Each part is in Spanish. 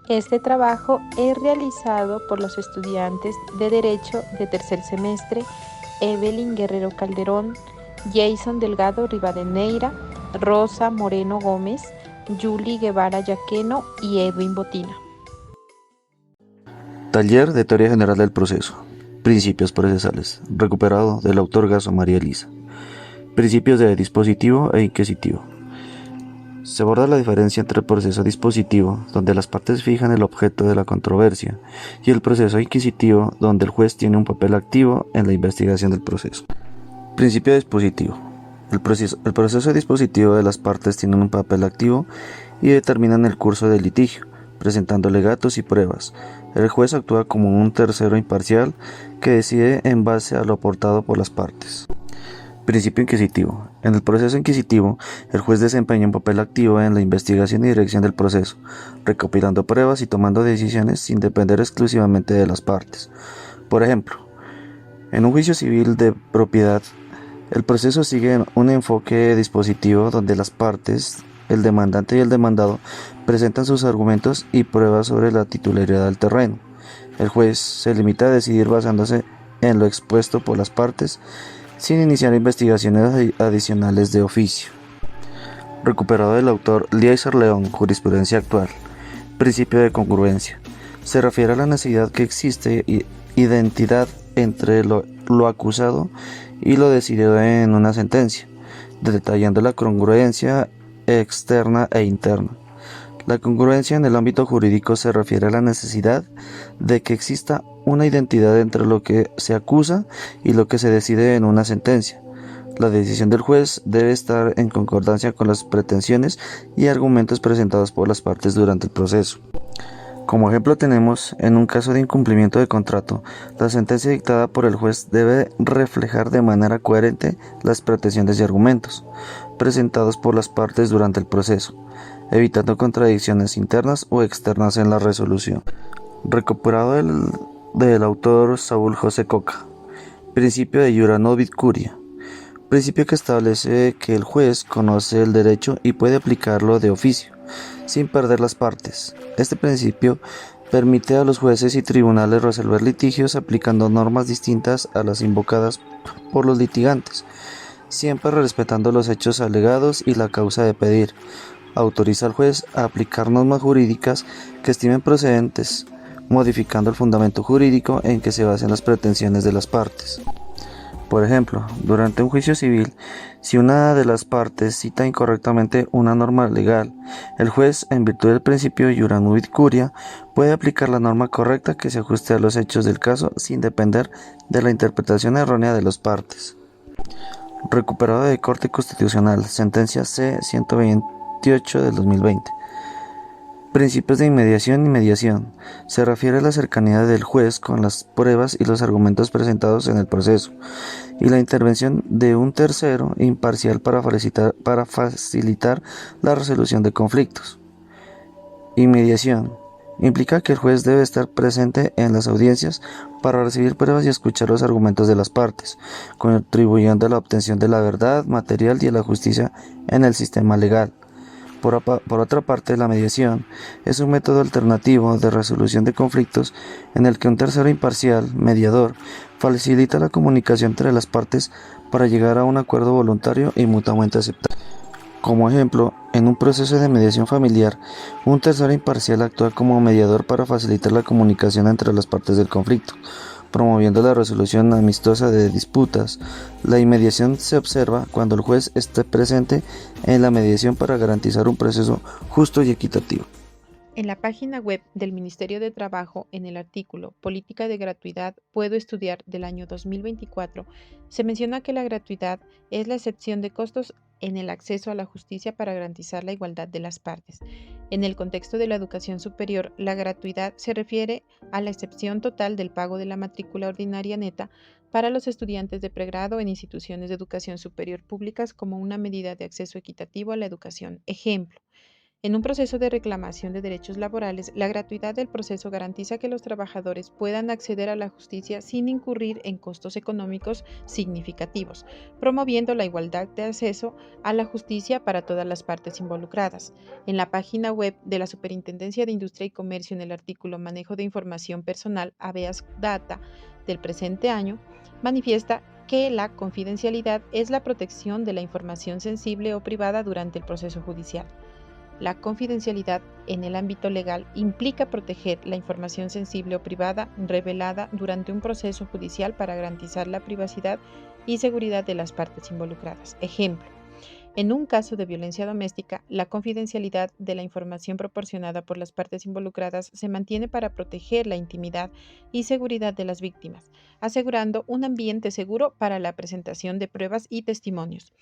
Este trabajo es realizado por los estudiantes de Derecho de tercer semestre Evelyn Guerrero Calderón, Jason Delgado Rivadeneira, Rosa Moreno Gómez, Julie Guevara Yaqueno y Edwin Botina. Taller de Teoría General del Proceso. Principios procesales. Recuperado del autor Gaso María Elisa. Principios de dispositivo e inquisitivo. Se aborda la diferencia entre el proceso dispositivo, donde las partes fijan el objeto de la controversia, y el proceso inquisitivo, donde el juez tiene un papel activo en la investigación del proceso. Principio dispositivo. El proceso dispositivo de las partes tiene un papel activo y determinan el curso del litigio, presentando alegatos y pruebas. El juez actúa como un tercero imparcial que decide en base a lo aportado por las partes. Principio inquisitivo. En el proceso inquisitivo, el juez desempeña un papel activo en la investigación y dirección del proceso, recopilando pruebas y tomando decisiones sin depender exclusivamente de las partes. Por ejemplo, en un juicio civil de propiedad, el proceso sigue un enfoque dispositivo donde las partes, el demandante y el demandado, presentan sus argumentos y pruebas sobre la titularidad del terreno. El juez se limita a decidir basándose en lo expuesto por las partes, sin iniciar investigaciones adicionales de oficio. Recuperado del autor Lieser León, Jurisprudencia actual. Principio de congruencia. Se refiere a la necesidad que existe identidad entre lo acusado y lo decidido en una sentencia, detallando la congruencia externa e interna. La congruencia en el ámbito jurídico se refiere a la necesidad de que exista una identidad entre lo que se acusa y lo que se decide en una sentencia. La decisión del juez debe estar en concordancia con las pretensiones y argumentos presentados por las partes durante el proceso. Como ejemplo tenemos, en un caso de incumplimiento de contrato, la sentencia dictada por el juez debe reflejar de manera coherente las pretensiones y argumentos presentados por las partes durante el proceso, evitando contradicciones internas o externas en la resolución. Recuperado del autor Saúl José Coca. Principio de Iura Novit Curia. Principio que establece que el juez conoce el derecho y puede aplicarlo de oficio, sin perder las partes. Este principio permite a los jueces y tribunales resolver litigios aplicando normas distintas a las invocadas por los litigantes, siempre respetando los hechos alegados y la causa de pedir. Autoriza al juez a aplicar normas jurídicas que estimen procedentes, modificando el fundamento jurídico en que se basen las pretensiones de las partes. Por ejemplo, durante un juicio civil, si una de las partes cita incorrectamente una norma legal, el juez, en virtud del principio iura novit curia, puede aplicar la norma correcta que se ajuste a los hechos del caso sin depender de la interpretación errónea de las partes. Recuperado de Corte Constitucional, sentencia C-128 del 2020. Principios de inmediación y mediación. Se refiere a la cercanía del juez con las pruebas y los argumentos presentados en el proceso, y la intervención de un tercero imparcial para facilitar la resolución de conflictos. Inmediación. Implica que el juez debe estar presente en las audiencias para recibir pruebas y escuchar los argumentos de las partes, contribuyendo a la obtención de la verdad material y a la justicia en el sistema legal. Por otra parte, la mediación es un método alternativo de resolución de conflictos en el que un tercero imparcial, mediador, facilita la comunicación entre las partes para llegar a un acuerdo voluntario y mutuamente aceptable. Como ejemplo, en un proceso de mediación familiar, un tercero imparcial actúa como mediador para facilitar la comunicación entre las partes del conflicto, promoviendo la resolución amistosa de disputas. La inmediación se observa cuando el juez esté presente en la mediación para garantizar un proceso justo y equitativo. En la página web del Ministerio de Trabajo, en el artículo Política de Gratuidad Puedo Estudiar del año 2024, se menciona que la gratuidad es la excepción de costos en el acceso a la justicia para garantizar la igualdad de las partes. En el contexto de la educación superior, la gratuidad se refiere a la excepción total del pago de la matrícula ordinaria neta para los estudiantes de pregrado en instituciones de educación superior públicas como una medida de acceso equitativo a la educación. Ejemplo, En un proceso de reclamación de derechos laborales, la gratuidad del proceso garantiza que los trabajadores puedan acceder a la justicia sin incurrir en costos económicos significativos, promoviendo la igualdad de acceso a la justicia para todas las partes involucradas. En la página web de la Superintendencia de Industria y Comercio, en el artículo Manejo de Información Personal, habeas data, del presente año, manifiesta que la confidencialidad es la protección de la información sensible o privada durante el proceso judicial. La confidencialidad en el ámbito legal implica proteger la información sensible o privada revelada durante un proceso judicial para garantizar la privacidad y seguridad de las partes involucradas. Ejemplo: en un caso de violencia doméstica, la confidencialidad de la información proporcionada por las partes involucradas se mantiene para proteger la intimidad y seguridad de las víctimas, asegurando un ambiente seguro para la presentación de pruebas y testimonios.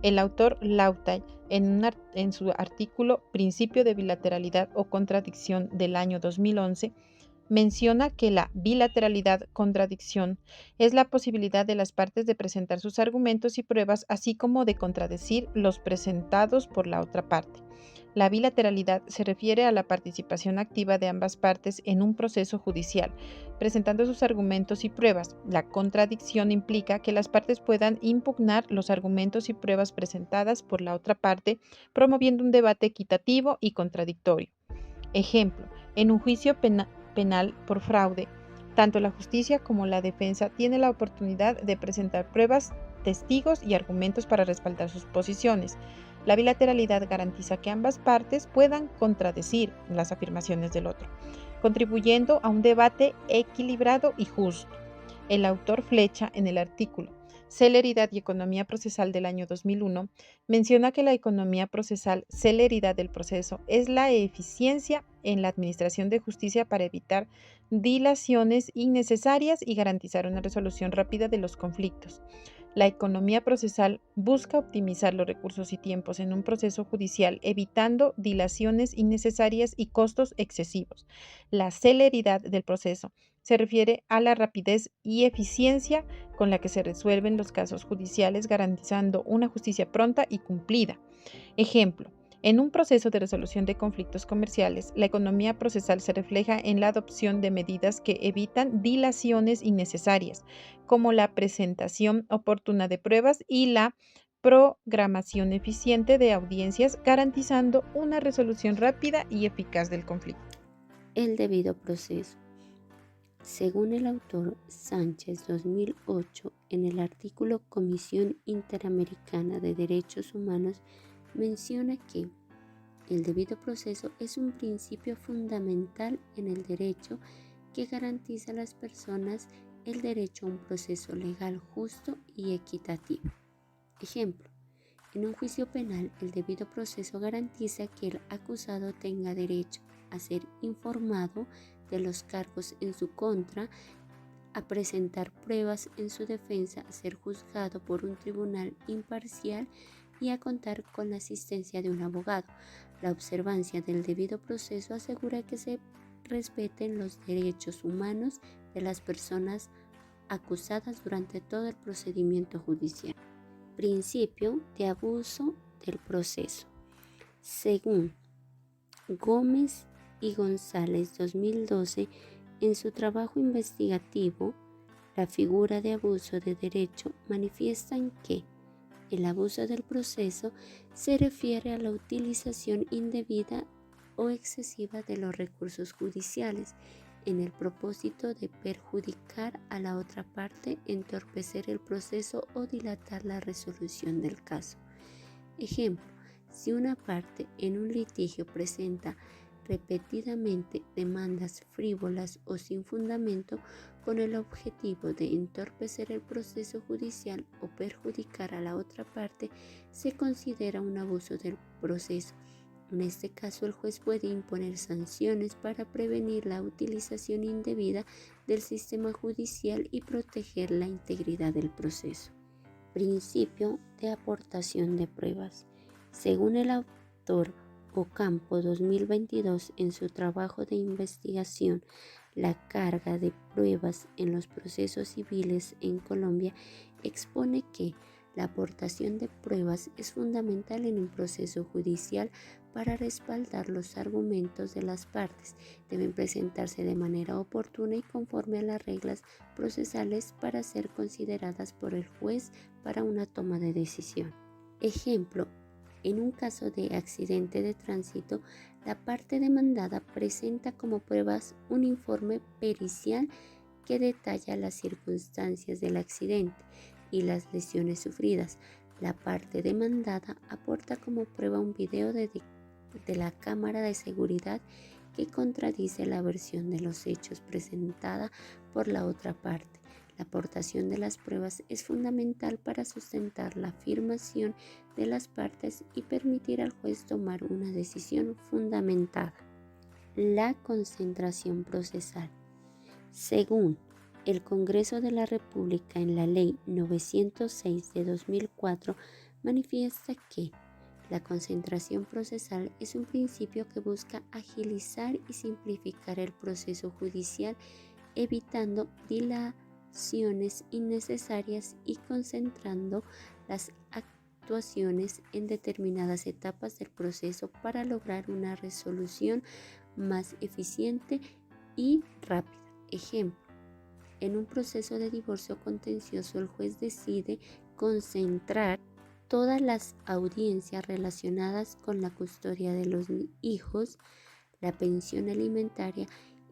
El autor Lautay, en su artículo Principio de bilateralidad o contradicción del año 2011, menciona que la bilateralidad contradicción es la posibilidad de las partes de presentar sus argumentos y pruebas, así como de contradecir los presentados por la otra parte. La bilateralidad se refiere a la participación activa de ambas partes en un proceso judicial, presentando sus argumentos y pruebas. La contradicción implica que las partes puedan impugnar los argumentos y pruebas presentadas por la otra parte, promoviendo un debate equitativo y contradictorio. Ejemplo: en un juicio penal por fraude, tanto la justicia como la defensa tienen la oportunidad de presentar pruebas, testigos y argumentos para respaldar sus posiciones. La bilateralidad garantiza que ambas partes puedan contradecir las afirmaciones del otro, contribuyendo a un debate equilibrado y justo. El autor Flecha, en el artículo Celeridad y Economía Procesal del año 2001, menciona que la economía procesal, celeridad del proceso, es la eficiencia en la administración de justicia para evitar dilaciones innecesarias y garantizar una resolución rápida de los conflictos. La economía procesal busca optimizar los recursos y tiempos en un proceso judicial, evitando dilaciones innecesarias y costos excesivos. La celeridad del proceso se refiere a la rapidez y eficiencia con la que se resuelven los casos judiciales, garantizando una justicia pronta y cumplida. Ejemplo: en un proceso de resolución de conflictos comerciales, la economía procesal se refleja en la adopción de medidas que evitan dilaciones innecesarias, como la presentación oportuna de pruebas y la programación eficiente de audiencias, garantizando una resolución rápida y eficaz del conflicto. El debido proceso. Según el autor Sánchez 2008, en el artículo Comisión Interamericana de Derechos Humanos, menciona que el debido proceso es un principio fundamental en el derecho que garantiza a las personas el derecho a un proceso legal justo y equitativo. Ejemplo: en un juicio penal, el debido proceso garantiza que el acusado tenga derecho a ser informado de los cargos en su contra, a presentar pruebas en su defensa, a ser juzgado por un tribunal imparcial y a contar con la asistencia de un abogado. La observancia del debido proceso asegura que se respeten los derechos humanos de las personas acusadas durante todo el procedimiento judicial. Principio de abuso del proceso. Según Gómez y González 2012, en su trabajo investigativo, la figura de abuso de derecho manifiestan que el abuso del proceso se refiere a la utilización indebida o excesiva de los recursos judiciales en el propósito de perjudicar a la otra parte, entorpecer el proceso o dilatar la resolución del caso. Ejemplo: si una parte en un litigio presenta repetidamente demandas frívolas o sin fundamento con el objetivo de entorpecer el proceso judicial o perjudicar a la otra parte, se considera un abuso del proceso. En este caso, el juez puede imponer sanciones para prevenir la utilización indebida del sistema judicial y proteger la integridad del proceso. Principio de aportación de pruebas. Según el autor Ocampo 2022, en su trabajo de investigación La carga de pruebas en los procesos civiles en Colombia, expone que La aportación de pruebas es fundamental en un proceso judicial para respaldar los argumentos de las partes. Deben presentarse de manera oportuna y conforme a las reglas procesales para ser consideradas por el juez para una toma de decisión. Ejemplo, en un caso de accidente de tránsito, la parte demandada presenta como pruebas un informe pericial que detalla las circunstancias del accidente y las lesiones sufridas. La parte demandada aporta como prueba un video de la cámara de seguridad que contradice la versión de los hechos presentada por la otra parte. La aportación de las pruebas es fundamental para sustentar la afirmación de las partes y permitir al juez tomar una decisión fundamentada. La concentración procesal. Según el Congreso de la República en la Ley 906 de 2004, manifiesta que la concentración procesal es un principio que busca agilizar y simplificar el proceso judicial, evitando dilaciones innecesarias y concentrando las actuaciones en determinadas etapas del proceso para lograr una resolución más eficiente y rápida. Ejemplo, en un proceso de divorcio contencioso, el juez decide concentrar todas las audiencias relacionadas con la custodia de los hijos, la pensión alimentaria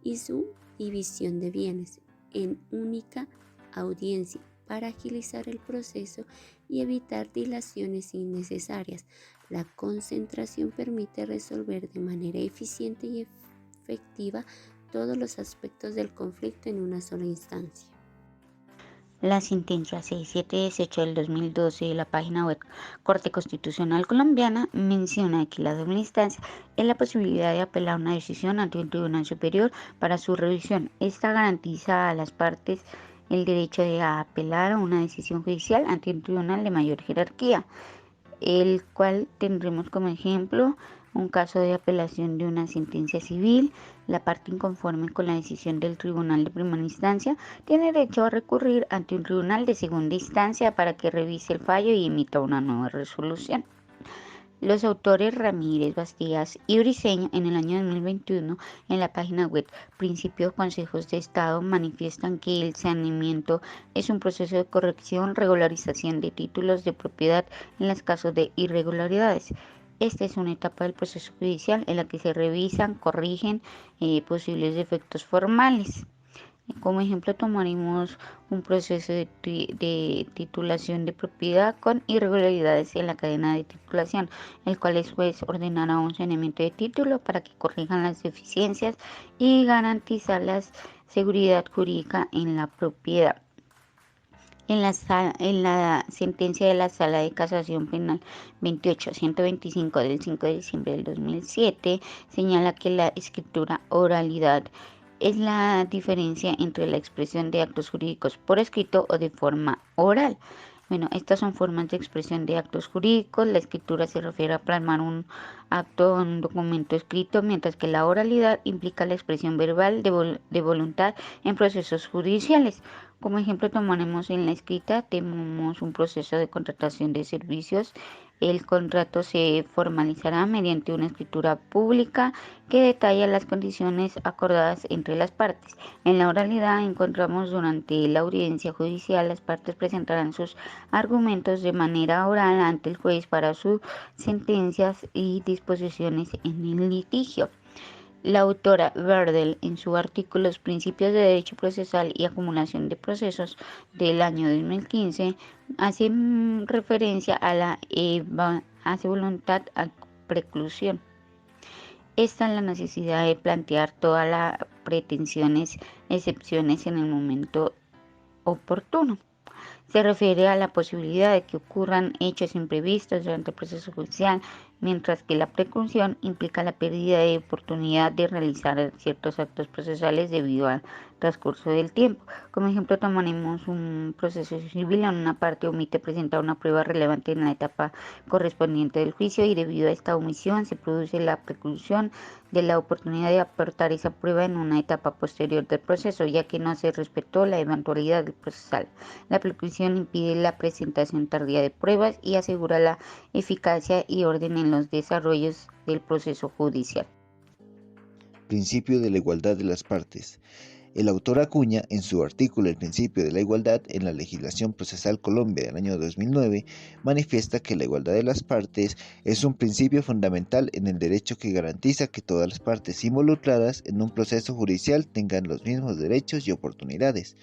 y su división de bienes en única audiencia para agilizar el proceso y evitar dilaciones innecesarias. La concentración permite resolver de manera eficiente y efectiva todos los aspectos del conflicto en una sola instancia. La sentencia 6718 del 2012 de la página web Corte Constitucional Colombiana menciona que la doble instancia es la posibilidad de apelar una decisión ante un tribunal superior para su revisión. Esta garantiza a las partes el derecho de apelar a una decisión judicial ante un tribunal de mayor jerarquía, el cual tendremos como ejemplo un caso de apelación de una sentencia civil. La parte inconforme con la decisión del tribunal de primera instancia tiene derecho a recurrir ante un tribunal de segunda instancia para que revise el fallo y emita una nueva resolución. Los autores Ramírez, Bastías y Briceño en el año 2021 en la página web Principios Consejos de Estado manifiestan que el saneamiento es un proceso de corrección, regularización de títulos de propiedad en los casos de irregularidades. Esta es una etapa del proceso judicial en la que se revisan, corrigen posibles defectos formales. Como ejemplo tomaremos un proceso de titulación de propiedad con irregularidades en la cadena de titulación, el cual el juez ordenará un saneamiento de título para que corrijan las deficiencias y garantizar la seguridad jurídica en la propiedad. En la sentencia de la Sala de Casación Penal 28.125 del 5 de diciembre del 2007 señala que la escritura oralidad es la diferencia entre la expresión de actos jurídicos por escrito o de forma oral. Bueno, estas son formas de expresión de actos jurídicos. La escritura se refiere a plasmar un acto en un documento escrito, mientras que la oralidad implica la expresión verbal de voluntad en procesos judiciales. Como ejemplo tomaremos en la escrita, tenemos un proceso de contratación de servicios. El contrato se formalizará mediante una escritura pública que detalla las condiciones acordadas entre las partes. En la oralidad encontramos durante la audiencia judicial las partes presentarán sus argumentos de manera oral ante el juez para sus sentencias y disposiciones en el litigio. La autora Berdel, en su artículo Los Principios de Derecho Procesal y Acumulación de Procesos del año 2015, hace referencia a la voluntad a preclusión. Esta es la necesidad de plantear todas las pretensiones, excepciones en el momento oportuno. Se refiere a la posibilidad de que ocurran hechos imprevistos durante el proceso judicial, mientras que la preclusión implica la pérdida de oportunidad de realizar ciertos actos procesales debido a transcurso del tiempo. Como ejemplo, tomaremos un proceso civil en una parte omite presentar una prueba relevante en la etapa correspondiente del juicio y debido a esta omisión se produce la preclusión de la oportunidad de aportar esa prueba en una etapa posterior del proceso, ya que no se respetó la eventualidad del procesal. La preclusión impide la presentación tardía de pruebas y asegura la eficacia y orden en los desarrollos del proceso judicial. Principio de la igualdad de las partes. El autor acuña en su artículo El principio de la igualdad en la legislación procesal Colombia del año 2009, manifiesta que la igualdad de las partes es un principio fundamental en el derecho que garantiza que todas las partes involucradas en un proceso judicial tengan los mismos derechos y oportunidades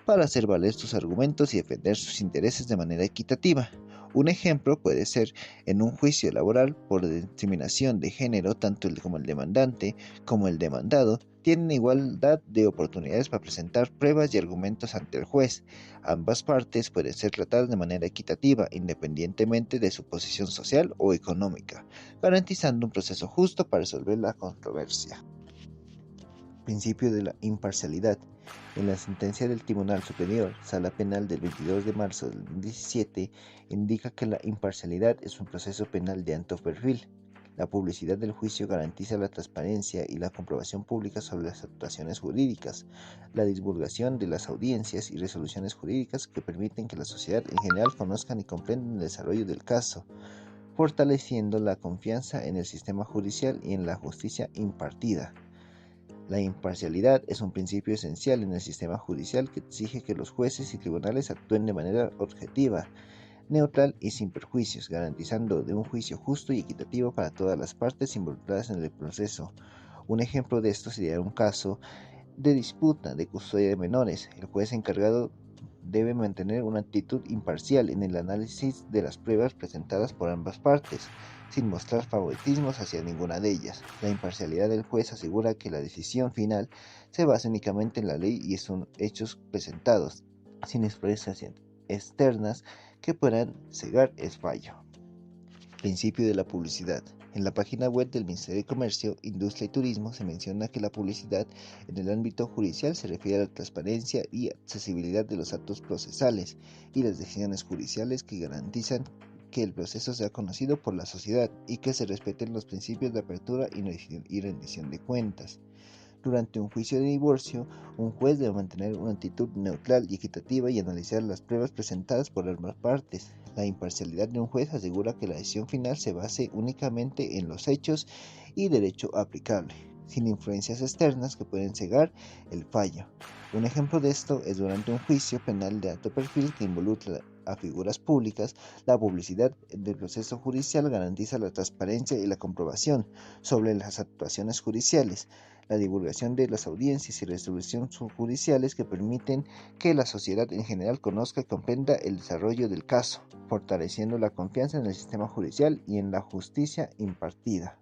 para hacer valer sus argumentos y defender sus intereses de manera equitativa. Un ejemplo puede ser en un juicio laboral por discriminación de género, tanto como el demandante como el demandado tienen igualdad de oportunidades para presentar pruebas y argumentos ante el juez. Ambas partes pueden ser tratadas de manera equitativa, independientemente de su posición social o económica, garantizando un proceso justo para resolver la controversia. Principio de la imparcialidad. En la sentencia del Tribunal Superior, Sala Penal del 22 de marzo del 2017, indica que la imparcialidad es un proceso penal de alto perfil. La publicidad del juicio garantiza la transparencia y la comprobación pública sobre las actuaciones jurídicas, la divulgación de las audiencias y resoluciones jurídicas que permiten que la sociedad en general conozcan y comprendan el desarrollo del caso, fortaleciendo la confianza en el sistema judicial y en la justicia impartida. La imparcialidad es un principio esencial en el sistema judicial que exige que los jueces y tribunales actúen de manera objetiva, neutral y sin perjuicios, garantizando un juicio justo y equitativo para todas las partes involucradas en el proceso. Un ejemplo de esto sería un caso de disputa de custodia de menores. El juez encargado debe mantener una actitud imparcial en el análisis de las pruebas presentadas por ambas partes, sin mostrar favoritismos hacia ninguna de ellas. La imparcialidad del juez asegura que la decisión final se basa únicamente en la ley y en hechos presentados, sin influencias externas que puedan cegar el fallo. Principio de la publicidad. En la página web del Ministerio de Comercio, Industria y Turismo se menciona que la publicidad en el ámbito judicial se refiere a la transparencia y accesibilidad de los actos procesales y las decisiones judiciales que garantizan que el proceso sea conocido por la sociedad y que se respeten los principios de apertura y rendición de cuentas. Durante un juicio de divorcio, un juez debe mantener una actitud neutral y equitativa y analizar las pruebas presentadas por ambas partes. La imparcialidad de un juez asegura que la decisión final se base únicamente en los hechos y derecho aplicable, sin influencias externas que pueden cegar el fallo. Un ejemplo de esto es durante un juicio penal de alto perfil que involucra a figuras públicas. La publicidad del proceso judicial garantiza la transparencia y la comprobación sobre las actuaciones judiciales, la divulgación de las audiencias y resoluciones judiciales que permiten que la sociedad en general conozca y comprenda el desarrollo del caso, fortaleciendo la confianza en el sistema judicial y en la justicia impartida.